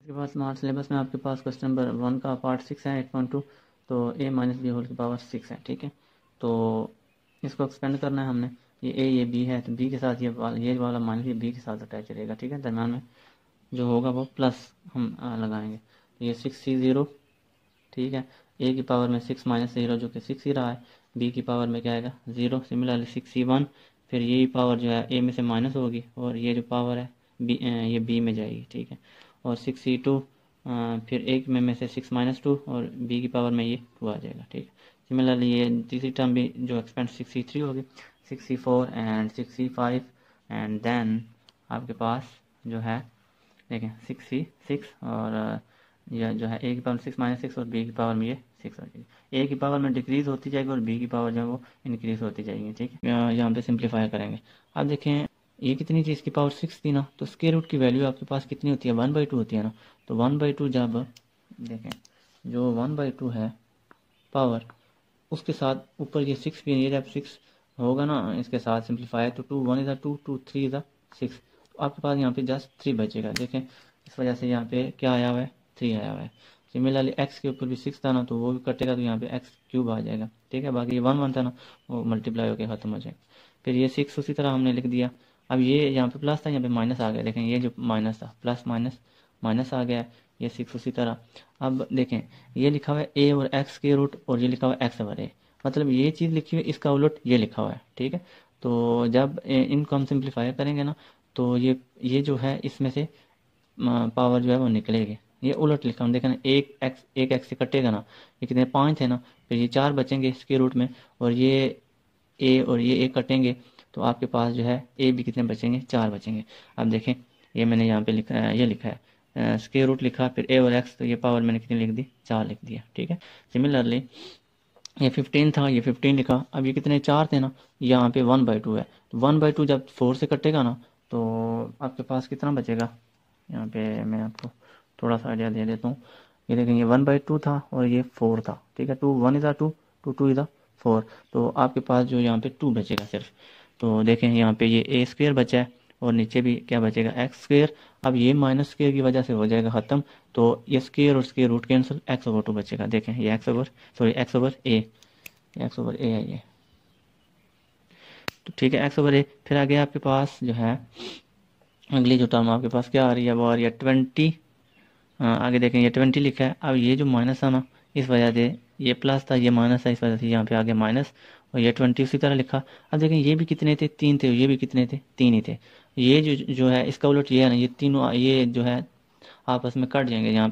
उसके बाद smart syllabus में आपके पास क्वेश्चन नंबर 1 का पार्ट 6 है 8.2, तो a माइनस बी होल की पावर 6 है। ठीक है, तो इसको एक्सपेंड करना है हमने। ये a ये b है, तो b के साथ ये वाला माइनस ये b के साथ अटैच रहेगा। ठीक है, दरम्यान में जो होगा वो प्लस हम लगाएंगे, तो ये 6c0। ठीक है, a की पावर में 6 माइनस 0 जो कि 6 ही रहा है, b की पावर में क्या आएगा 0। सिमिलरली 6c1, फिर ये पावर जो है a में से माइनस होगी और ये जो पावर है ये b में जाएगी। ठीक है, और 6c2 फिर एक में से 6 माइनस 2 और b की पावर में ये 2 आ जाएगा। ठीक है, सिमिलरली ये तीसरी टर्म भी जो एक्सपेंड 6c3 होगी, 6c4 and 6c5 and then आपके पास जो है देखें 6c6 और यह जो है a की पावर 6 माइनस 6 और b की पावर में ये 6 हो जाएगी। a की पावर में डिक्रीज होती जाएगी और b की पावर जो है वो इंक्रीज होती जाएगी। ठीक है, यहाँ पे सिंप्लीफाई करेंगे। अब देखें ये कितनी थी, इसकी पावर 6 थी ना, तो स्क्वायर रूट की वैल्यू आपके पास कितनी होती है 1/2 होती है ना। तो 1/2 जब देखें जो 1/2 है पावर, उसके साथ ऊपर ये 6 भी है, जब 6 होगा ना इसके साथ सिंप्लीफाई, तो 2 1 इज़ 2 2 3 इज़ 6, तो आपके पास यहाँ पे जस्ट 3 बचेगा। देखें इस वजह से यहाँ पे क्या आया हुआ है 3 आया हुआ है। सिमिलरली x के ऊपर भी 6 था ना, तो वो भी कटेगा तो यहाँ पे x³ आ जाएगा। ठीक है, बाकी ये 1 1 था ना, वो मल्टीप्लाई होकर ख़त्म हो जाएगा। फिर ये 6 उसी तरह हमने लिख दिया। अब ये यहाँ पे प्लस था, यहाँ पे माइनस आ गया। देखें ये जो माइनस था प्लस माइनस माइनस आ गया, ये 6 उसी तरह। अब देखें ये लिखा हुआ है a और x के रूट और ये लिखा हुआ है x/a, मतलब ये चीज़ लिखी हुई है, इसका उलट ये लिखा हुआ है। ठीक है, तो जब इनको हम सिंप्लीफाई करेंगे ना, तो ये जो है इसमें से पावर जो है वो निकलेगी। ये उलट लिखा हम देखें ना, एक एक्स से कटेगा ना, ये कितने 5 थे ना, फिर ये 4 बचेंगे इसके रूट में, और ये ए और ये ए कटेंगे, तो आपके पास जो है ए भी कितने बचेंगे 4 बचेंगे। अब देखें ये मैंने यहाँ पे लिखा है, ये लिखा है स्क्वायर रूट लिखा, फिर ए और एक्स, तो ये पावर मैंने कितनी लिख दी 4 लिख दिया। ठीक है, सिमिलरली ये 15 था, ये 15 लिखा। अब ये कितने 4 थे ना, यहाँ पे 1/2 है, तो 1/2 जब 4 से कटेगा ना, तो आपके पास कितना बचेगा। यहाँ पे मैं आपको थोड़ा सा आइडिया दे देता हूँ। ये देखेंगे 1/2 था और ये 4 था। ठीक है, 2 1 इज़ 2 2 2 इज़ 4, तो आपके पास जो यहाँ पे 2 बचेगा सिर्फ। तो देखें यहाँ पे ये ए स्क्वेयर बचा है और नीचे भी क्या बचेगा एक्स स्क्वेयर। अब ये माइनस स्क्वेयर की वजह से हो जाएगा ख़त्म, तो ये स्क्वेयर और स्क्वेयर रूट कैंसिल, x/2 बचेगा। देखें ये x/a है ये। तो ठीक है x/a। फिर आगे आपके पास जो है अगली जो टर्म आपके पास क्या आ रही है, वो आ रही है 20। आगे देखें ये 20 लिखा है। अब ये जो माइनस था ना, इस वजह से ये प्लस था, ये माइनस था, इस वजह से यहाँ पे आगे माइनस, और ये 20 उसी तरह लिखा। अब देखें ये भी कितने थे 3 थे, ये भी कितने थे 3 ही थे। ये जो है इसका उलट ये है ना, ये तीनों ये जो है आपस में कट जाएंगे यहाँ